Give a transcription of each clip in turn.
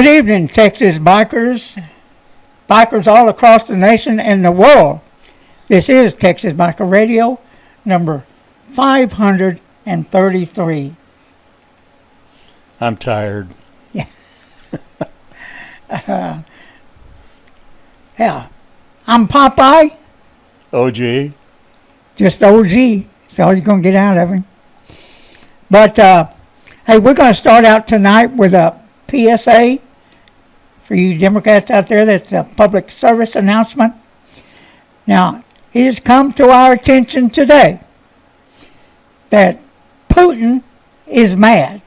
Good evening, Texas bikers all across the nation and the world. This is Texas Biker Radio, number 533. I'm tired. Yeah. Yeah. I'm Popeye. OG. Just OG. That's all you're going to get out of him. But, hey, we're going to start out tonight with a PSA for you Democrats out there. That's a public service announcement. Now, it has come to our attention today that Putin is mad.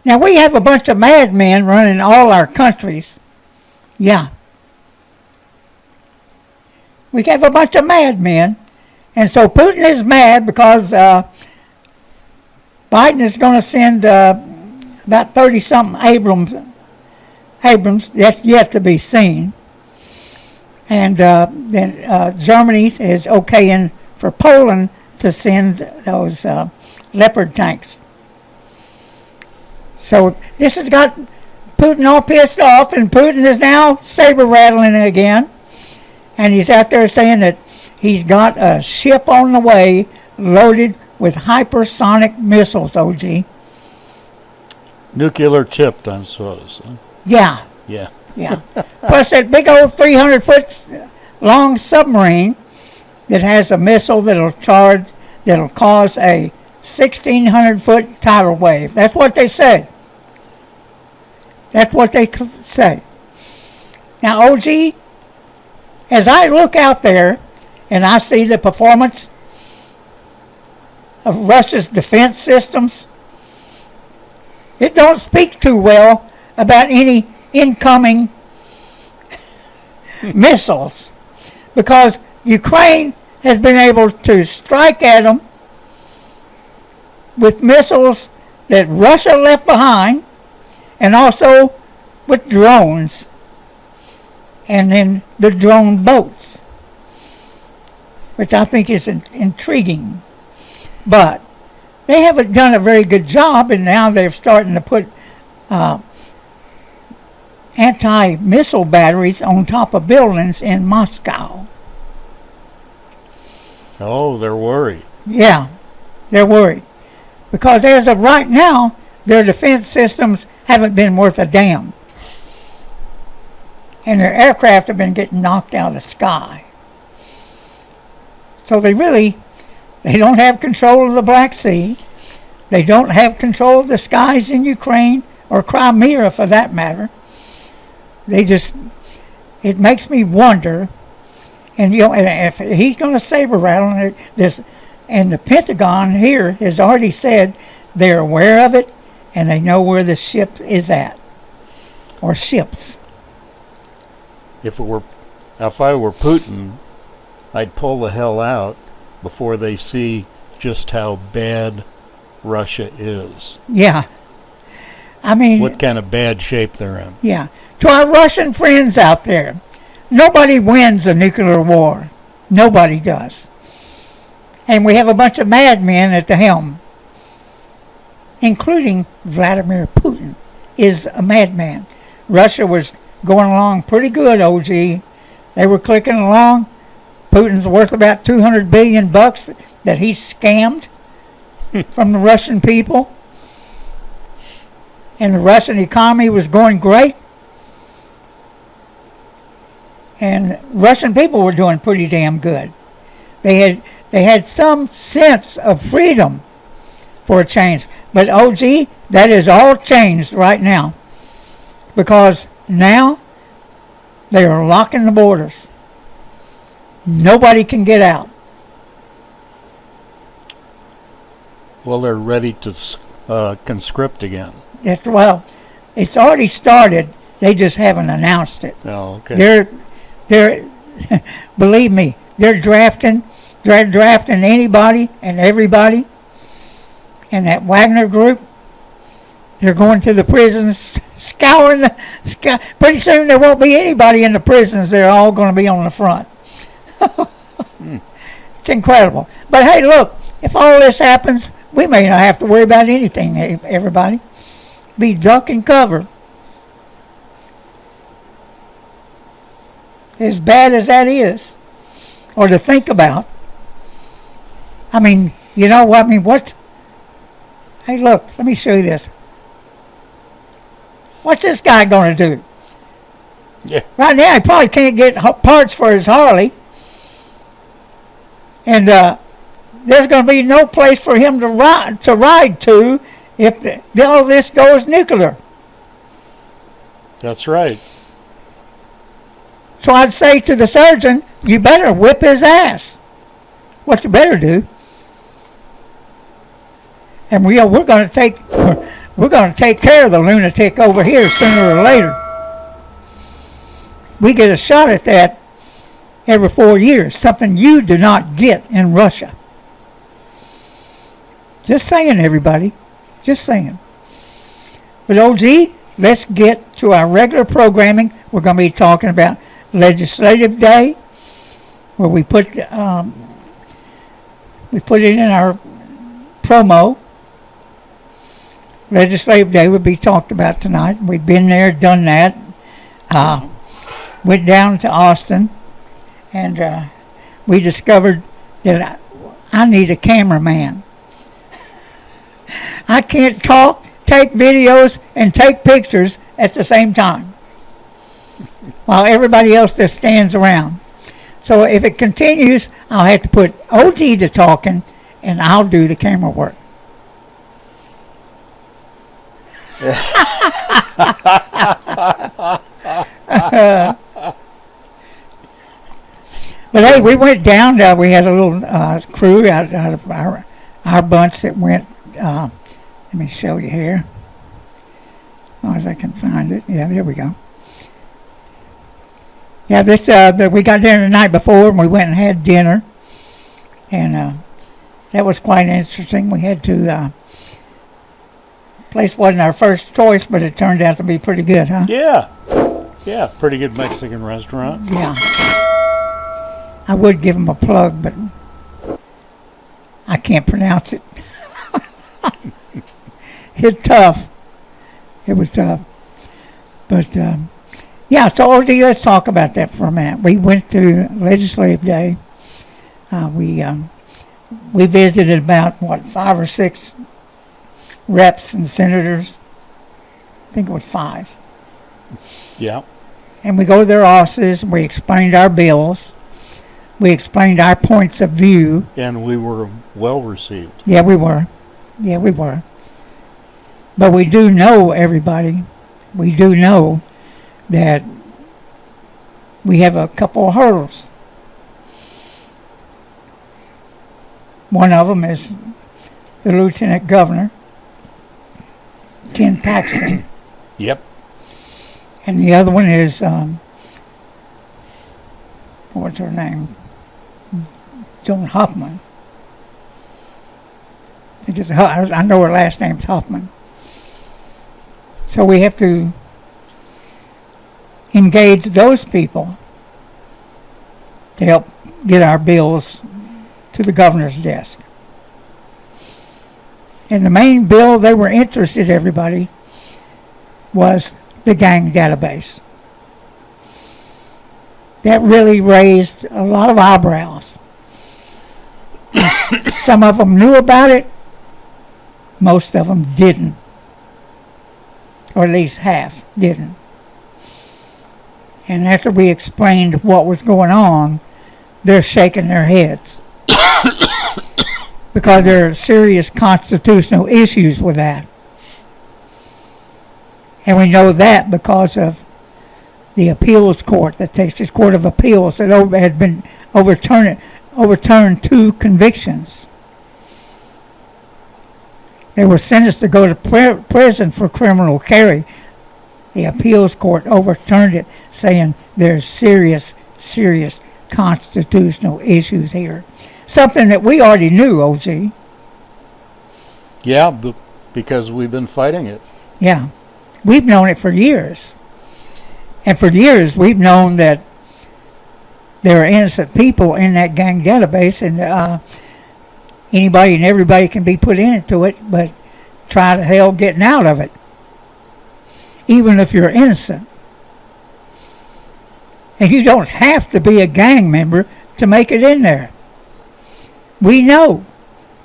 Now, we have a bunch of madmen running all our countries. Yeah. We have a bunch of madmen. And so Putin is mad because Biden is going to send about 30-something Abrams, that's yet to be seen. And then Germany is okaying for Poland to send those Leopard tanks. So this has got Putin all pissed off, and Putin is now saber-rattling again. And he's out there saying that he's got a ship on the way loaded with hypersonic missiles, OG. Nuclear tipped, I suppose. Huh? Yeah. Yeah. Yeah. Plus that big old 300-foot long submarine that has a missile that'll cause a 1,600-foot tidal wave. That's what they say. That's what they say. Now, OG, as I look out there and I see the performance of Russia's defense systems, it don't speak too well about any incoming missiles, because Ukraine has been able to strike at them with missiles that Russia left behind, and also with drones, and then the drone boats, which I think is intriguing. But they haven't done a very good job, and now they're starting to put anti-missile batteries on top of buildings in Moscow. Oh, they're worried. Yeah, they're worried. Because as of right now, their defense systems haven't been worth a damn. And their aircraft have been getting knocked out of the sky. So they don't have control of the Black Sea. They don't have control of the skies in Ukraine, or Crimea for that matter. It makes me wonder, and if he's going to saber rattle this, and the Pentagon here has already said they're aware of it and they know where the ship is at, or ships. If I were Putin, I'd pull the hell out before they see just how bad Russia is. Yeah. I mean, what kind of bad shape they're in. Yeah. To our Russian friends out there, nobody wins a nuclear war. Nobody does. And we have a bunch of madmen at the helm, including Vladimir Putin is a madman. Russia was going along pretty good, OG. They were clicking along. Putin's worth about $200 billion that he scammed from the Russian people. And the Russian economy was going great. And Russian people were doing pretty damn good. They had some sense of freedom for a change. But OG, that is all changed right now. Because now they are locking the borders. Nobody can get out. Well, they're ready to conscript again. Well, it's already started. They just haven't announced it. Oh, okay. They're believe me, they're drafting anybody and everybody. And that Wagner group, they're going to the prisons, scouring pretty soon there won't be anybody in the prisons. They're all going to be on the front. It's incredible. But hey, look, if all this happens, we may not have to worry about anything, everybody. Be duck and cover. as bad as that is, or to think about. I mean, you know what? I mean, hey, look, let me show you this. What's this guy going to do? Yeah. Right now, he probably can't get parts for his Harley. And there's going to be no place for him to ride to if all this goes nuclear. That's right. So I'd say to the surgeon, you better whip his ass. What you better do. And we're going to take care of the lunatic over here sooner or later. We get a shot at that every 4 years, something you do not get in Russia. Just saying, everybody. Just saying. But OG, let's get to our regular programming. We're going to be talking about Legislative Day, where we put it in our promo. Legislative Day will be talked about tonight. We've been there, done that. Went down to Austin, and we discovered that I need a cameraman. I can't talk, take videos, and take pictures at the same time, while everybody else just stands around. So if it continues, I'll have to put OG to talking, and I'll do the camera work. But hey, we went down. We had a little crew out of our bunch that went. Let me show you here, as long as I can find it. Yeah, there we go. Yeah, this we got there the night before, and we went and had dinner, and that was quite interesting. We had to. Place wasn't our first choice, but it turned out to be pretty good, huh? Yeah, pretty good Mexican restaurant. Yeah. I would give them a plug, but I can't pronounce it. It's tough. It was tough. But, yeah, so OG, let's talk about that for a minute. We went to Legislative Day. We visited about, 5 or 6 reps and senators. I think it was 5. Yeah. And we go to their offices, and we explained our bills. We explained our points of view. And we were well received. Yeah, we were. Yeah, we were. But we do know, everybody, we do know that we have a couple of hurdles. One of them is the Lieutenant Governor, Ken Paxton. Yep. And the other one is, what's her name? Joan Hoffman. I know her last name's Hoffman. So we have to engage those people to help get our bills to the governor's desk. And the main bill they were interested, everybody, was the gang database. That really raised a lot of eyebrows. Some of them knew about it. Most of them didn't. Or at least half didn't. And after we explained what was going on, they're shaking their heads. Because there are serious constitutional issues with that. And we know that because of the appeals court, the Texas Court of Appeals, that had been overturned 2 convictions. They were sentenced to go to prison for criminal carry. The appeals court overturned it, saying there's serious constitutional issues here. Something that we already knew, OG. Yeah, because we've been fighting it. Yeah. We've known it for years. And for years, we've known that there are innocent people in that gang database, and anybody and everybody can be put into it, but try to hell getting out of it, even if you're innocent. And you don't have to be a gang member to make it in there. We know,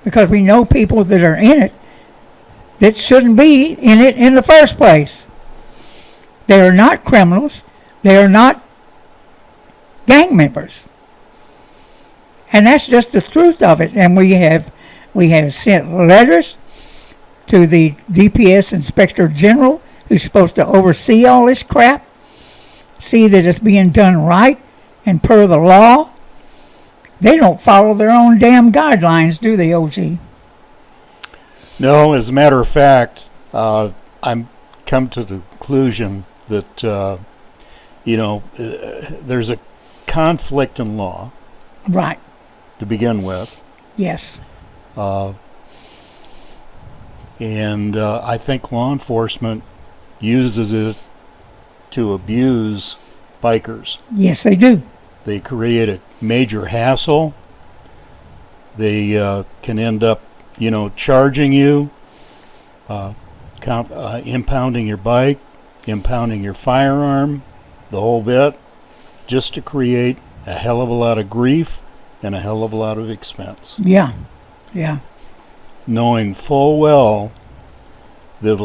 because we know people that are in it that shouldn't be in it in the first place. They are not criminals. They are not gang members. And that's just the truth of it. And we have sent letters to the DPS Inspector General, who's supposed to oversee all this crap, see that it's being done right and per the law. They don't follow their own damn guidelines, do they, OG? No, as a matter of fact, I'm come to the conclusion that, there's a conflict in law. Right. To begin with. Yes. And I think law enforcement uses it to abuse bikers. Yes, they do. They create a major hassle. They can end up, charging you, impounding your bike, impounding your firearm, the whole bit, just to create a hell of a lot of grief and a hell of a lot of expense. Yeah, yeah. Knowing full well that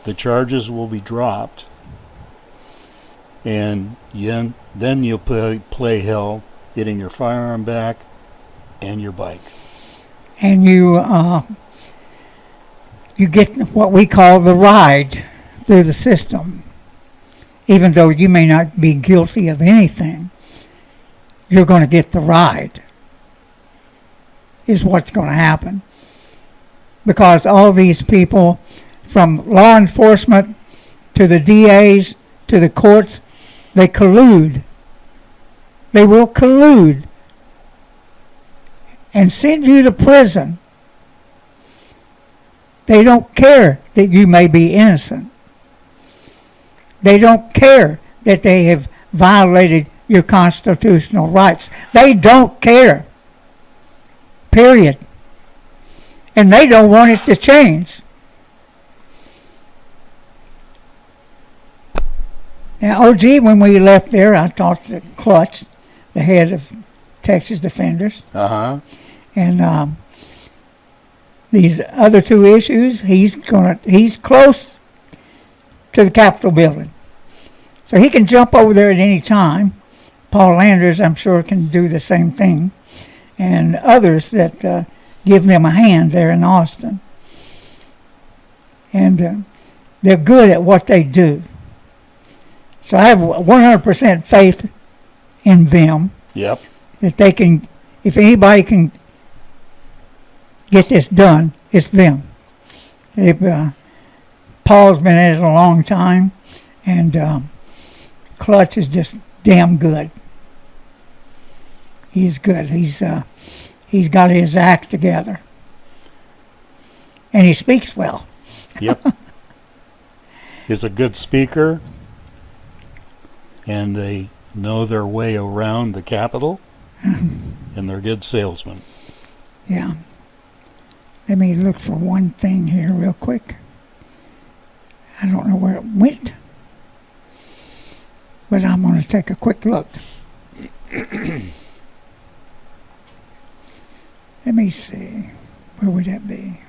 the charges will be dropped, and then you'll play hell getting your firearm back and your bike. And you get what we call the ride through the system. Even though you may not be guilty of anything, you're going to get the ride, is what's going to happen. Because all these people, from law enforcement to the DAs to the courts, they collude. They will collude and send you to prison. They don't care that you may be innocent. They don't care that they have violated your constitutional rights. They don't care. Period. And they don't want it to change. Now, OG, when we left there, I talked to Clutch, the head of Texas Defenders. Uh-huh. And these other two issues, he's close to the Capitol building. So he can jump over there at any time. Paul Landers, I'm sure, can do the same thing. And others that give them a hand there in Austin. And they're good at what they do. So I have 100% faith in them. Yep. That they can, if anybody can get this done, it's them. Paul's been at it a long time, and Clutch is just damn good. He's good. He's got his act together, and he speaks well. Yep. He's a good speaker, and they know their way around the Capitol, and they're good salesmen. Yeah. Let me look for one thing here real quick. I don't know where it went, but I'm going to take a quick look. Let me see. Where would that be?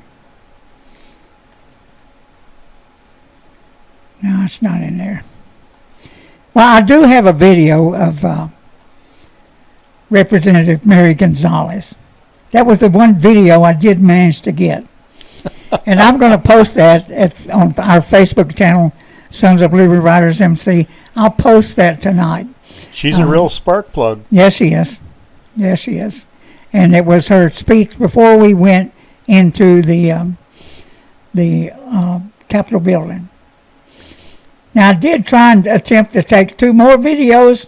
No, it's not in there. Well, I do have a video of Representative Mary Gonzalez. That was the one video I did manage to get. And I'm going to post that on our Facebook channel, Sons of Liberty Riders MC. I'll post that tonight. She's a real spark plug. Yes, she is. Yes, she is. And it was her speech before we went into the Capitol building. Now, I did try and attempt to take 2 more videos,